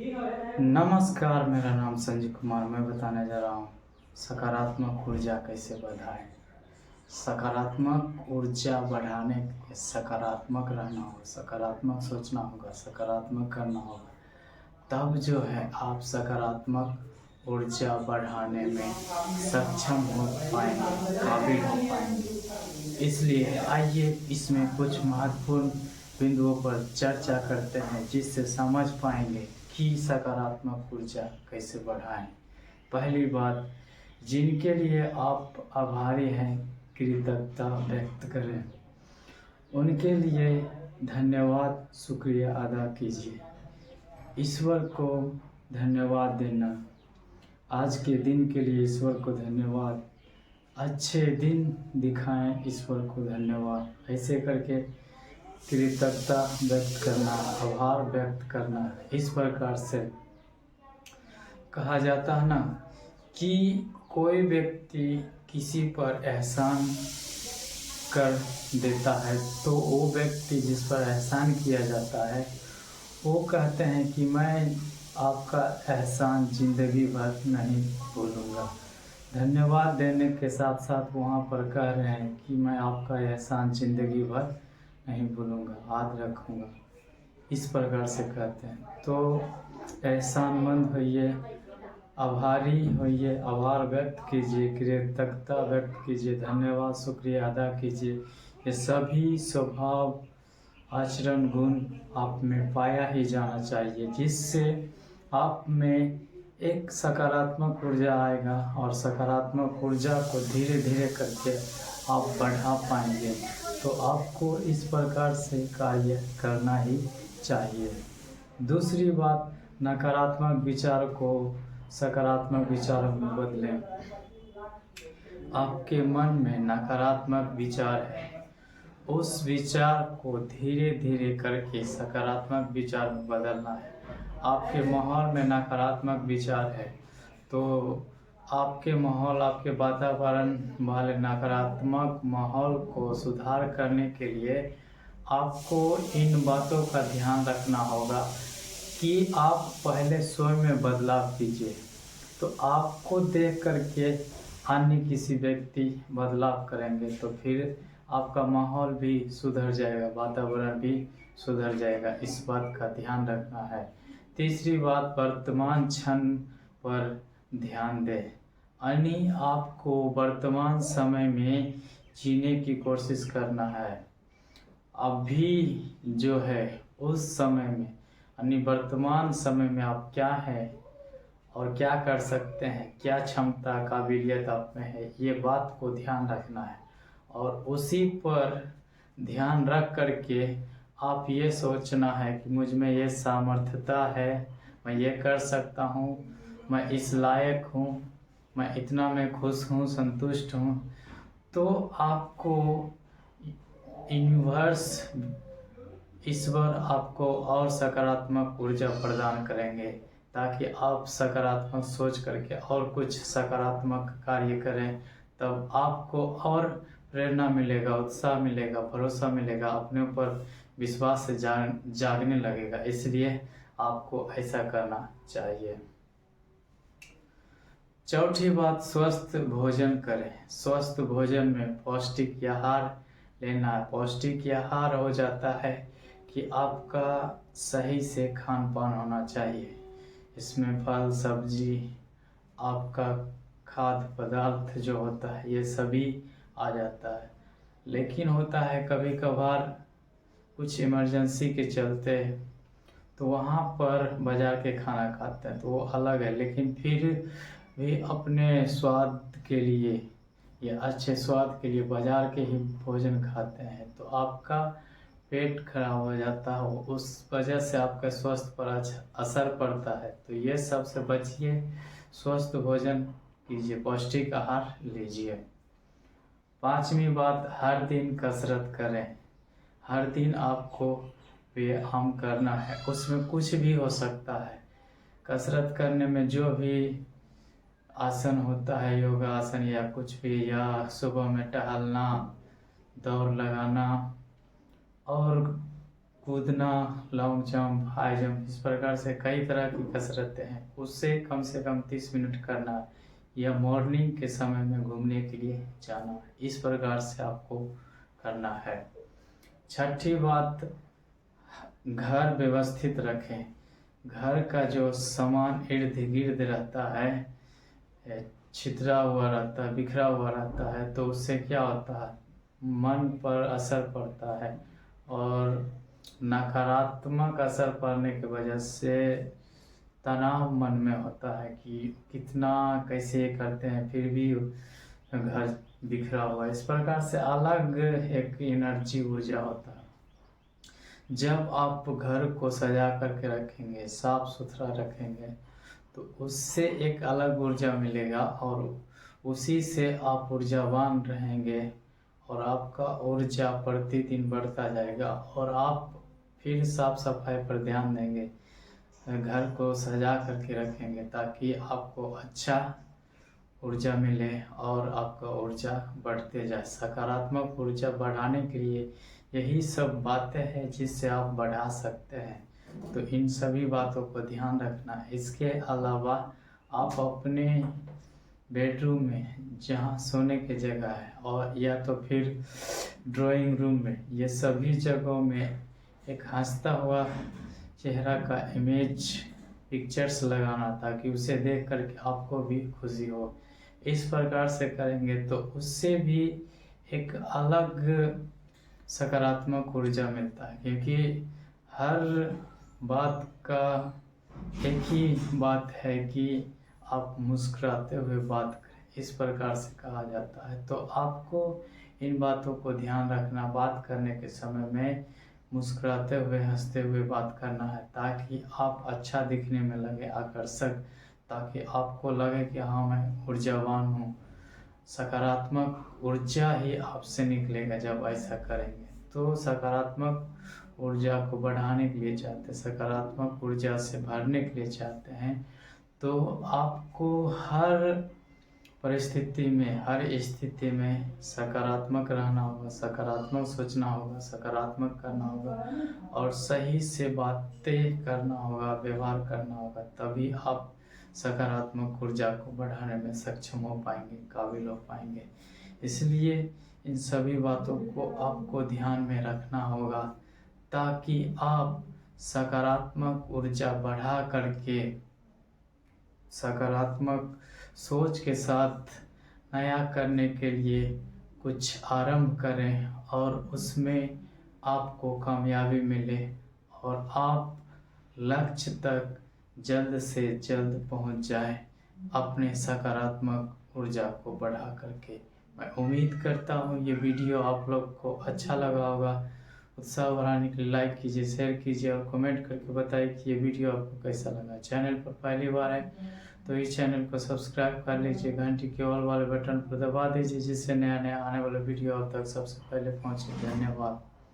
नमस्कार, मेरा नाम संजीव कुमार। मैं बताने जा रहा हूँ सकारात्मक ऊर्जा कैसे बढ़ाएं। सकारात्मक ऊर्जा बढ़ाने के लिए सकारात्मक रहना होगा, सकारात्मक सोचना होगा, सकारात्मक करना होगा। तब जो है आप सकारात्मक ऊर्जा बढ़ाने में सक्षम हो पाएंगे, काबिल हो पाएंगे। इसलिए आइए इसमें कुछ महत्वपूर्ण बिंदुओं पर चर्चा करते हैं, जिससे समझ पाएंगे कि सकारात्मक ऊर्जा कैसे बढ़ाएं। पहली बात, जिनके लिए आप आभारी हैं, कृतज्ञता व्यक्त करें। उनके लिए धन्यवाद, शुक्रिया अदा कीजिए। ईश्वर को धन्यवाद देना, आज के दिन के लिए ईश्वर को धन्यवाद। अच्छे दिन दिखाएं, ईश्वर को धन्यवाद। ऐसे करके कृतज्ञता व्यक्त करना, आभार व्यक्त करना। इस प्रकार से कहा जाता है ना कि कोई व्यक्ति किसी पर एहसान कर देता है तो वो व्यक्ति जिस पर एहसान किया जाता है वो कहते हैं कि मैं आपका एहसान ज़िंदगी भर नहीं भूलूंगा। धन्यवाद देने के साथ साथ वहाँ पर कह रहे हैं कि मैं आपका एहसान ज़िंदगी भर नहीं भूलूंगा, याद रखूंगा। इस प्रकार से कहते हैं। तो एहसानमंद होइए, आभारी होइए, आभार व्यक्त कीजिए, कृतज्ञता व्यक्त कीजिए, धन्यवाद शुक्रिया अदा कीजिए। ये सभी स्वभाव आचरण गुण आप में पाया ही जाना चाहिए, जिससे आप में एक सकारात्मक ऊर्जा आएगा और सकारात्मक ऊर्जा को धीरे धीरे करके आप बढ़ा पाएंगे। तो आपको इस प्रकार से कार्य करना ही चाहिए। दूसरी बात, नकारात्मक विचार को सकारात्मक विचारों में बदलें। आपके मन में नकारात्मक विचार है, उस विचार को धीरे धीरे करके सकारात्मक विचार में बदलना है। आपके माहौल में नकारात्मक विचार है तो आपके माहौल, आपके वातावरण वाले नकारात्मक माहौल को सुधार करने के लिए आपको इन बातों का ध्यान रखना होगा कि आप पहले स्वयं में बदलाव कीजिए। तो आपको देख करके अन्य किसी व्यक्ति बदलाव करेंगे तो फिर आपका माहौल भी सुधर जाएगा, वातावरण भी सुधर जाएगा। इस बात का ध्यान रखना है। तीसरी बात, वर्तमान क्षण पर ध्यान दें। यानी आपको वर्तमान समय में जीने की कोशिश करना है। अभी जो है उस समय में, यानी वर्तमान समय में आप क्या है और क्या कर सकते हैं, क्या क्षमता काबिलियत आप में है, ये बात को ध्यान रखना है। और उसी पर ध्यान रख करके आप ये सोचना है कि मुझ में ये सामर्थ्यता है, मैं ये कर सकता हूँ, मैं इस लायक हूँ, मैं इतना में खुश हूँ, संतुष्ट हूँ। तो आपको यूनिवर्स, ईश्वर आपको और सकारात्मक ऊर्जा प्रदान करेंगे ताकि आप सकारात्मक सोच करके और कुछ सकारात्मक कार्य करें। तब आपको और प्रेरणा मिलेगा, उत्साह मिलेगा, भरोसा मिलेगा, अपने ऊपर विश्वास से जागने लगेगा। इसलिए आपको ऐसा करना चाहिए। चौथी बात, स्वस्थ भोजन करें। स्वस्थ भोजन में पौष्टिक आहार लेना है। पौष्टिक आहार हो जाता है कि आपका सही से खान पान होना चाहिए। इसमें फल सब्जी, आपका खाद्य पदार्थ जो होता है ये सभी आ जाता है। लेकिन होता है कभी कभार कुछ इमरजेंसी के चलते तो वहाँ पर बाज़ार के खाना खाते हैं तो वो अलग है, लेकिन फिर भी अपने स्वाद के लिए या अच्छे स्वाद के लिए बाज़ार के ही भोजन खाते हैं तो आपका पेट खराब हो जाता है, उस वजह से आपके स्वास्थ्य पर असर पड़ता है। तो ये सब से बचिए, स्वस्थ भोजन कीजिए, पौष्टिक आहार लीजिए। पांचवी बात, हर दिन कसरत करें। हर दिन आपको व्यायाम करना है, उसमें कुछ भी हो सकता है। कसरत करने में जो भी आसन होता है, योगा आसन या कुछ भी, या सुबह में टहलना, दौड़ लगाना और कूदना, लॉन्ग जंप, हाई जंप, इस प्रकार से कई तरह की कसरतें हैं। उससे कम से कम 30 मिनट करना है या मॉर्निंग के समय में घूमने के लिए जाना है। इस प्रकार से आपको करना है। छठी बात, घर व्यवस्थित रखें। घर का जो सामान इर्द गिर्द रहता है, छितरा हुआ रहता है, बिखरा हुआ रहता है, तो उससे क्या होता है, मन पर असर पड़ता है और नकारात्मक असर पड़ने की वजह से तनाव मन में होता है कि कितना कैसे करते हैं फिर भी घर बिखरा हुआ। इस प्रकार से अलग एक एनर्जी ऊर्जा होता है। जब आप घर को सजा करके रखेंगे, साफ सुथरा रखेंगे, तो उससे एक अलग ऊर्जा मिलेगा और उसी से आप ऊर्जावान रहेंगे और आपका ऊर्जा प्रतिदिन बढ़ता जाएगा और आप फिर साफ सफाई पर ध्यान देंगे, घर को सजा करके रखेंगे ताकि आपको अच्छा ऊर्जा मिले और आपका ऊर्जा बढ़ते जाए। सकारात्मक ऊर्जा बढ़ाने के लिए यही सब बातें हैं जिससे आप बढ़ा सकते हैं। तो इन सभी बातों को ध्यान रखना है। इसके अलावा आप अपने बेडरूम में जहाँ सोने की जगह है और या तो फिर ड्राइंग रूम में, ये सभी जगहों में एक हंसता हुआ चेहरा का इमेज पिक्चर्स लगाना ताकि उसे देख करके आपको भी खुशी हो। इस प्रकार से करेंगे तो उससे भी एक अलग सकारात्मक ऊर्जा मिलता है, क्योंकि हर बात का एक ही बात है कि आप मुस्कुराते हुए बात करें, इस प्रकार से कहा जाता है। तो आपको इन बातों को ध्यान रखना, बात करने के समय में मुस्कुराते हुए हंसते हुए बात करना है ताकि आप अच्छा दिखने में लगे, आकर्षक, ताकि आपको लगे कि हाँ मैं ऊर्जावान हूँ। सकारात्मक ऊर्जा ही आपसे निकलेगा जब ऐसा करेंगे। तो सकारात्मक ऊर्जा को बढ़ाने के लिए चाहते हैं, सकारात्मक ऊर्जा से भरने के लिए चाहते हैं, तो आपको हर परिस्थिति में, हर स्थिति में सकारात्मक रहना होगा, सकारात्मक सोचना होगा, सकारात्मक करना होगा और सही से बातें करना होगा, व्यवहार करना होगा। तभी आप सकारात्मक ऊर्जा को बढ़ाने में सक्षम हो पाएंगे, काबिल हो पाएंगे। इसलिए इन सभी बातों को आपको ध्यान में रखना होगा ताकि आप सकारात्मक ऊर्जा बढ़ा करके सकारात्मक सोच के साथ नया करने के लिए कुछ आरंभ करें और उसमें आपको कामयाबी मिले और आप लक्ष्य तक जल्द से जल्द पहुंच जाएं अपने सकारात्मक ऊर्जा को बढ़ा करके। मैं उम्मीद करता हूं ये वीडियो आप लोग को अच्छा लगा होगा। उत्साह बढ़ाने के लिए लाइक कीजिए, शेयर कीजिए और कमेंट करके बताइए कि ये वीडियो आपको कैसा लगा। चैनल पर पहली बार है तो इस चैनल को सब्सक्राइब कर लीजिए, घंटी के ऑल वाले बटन पर दबा दीजिए जिससे नया नया आने वाला वीडियो आप तक सबसे पहले पहुंचे। धन्यवाद।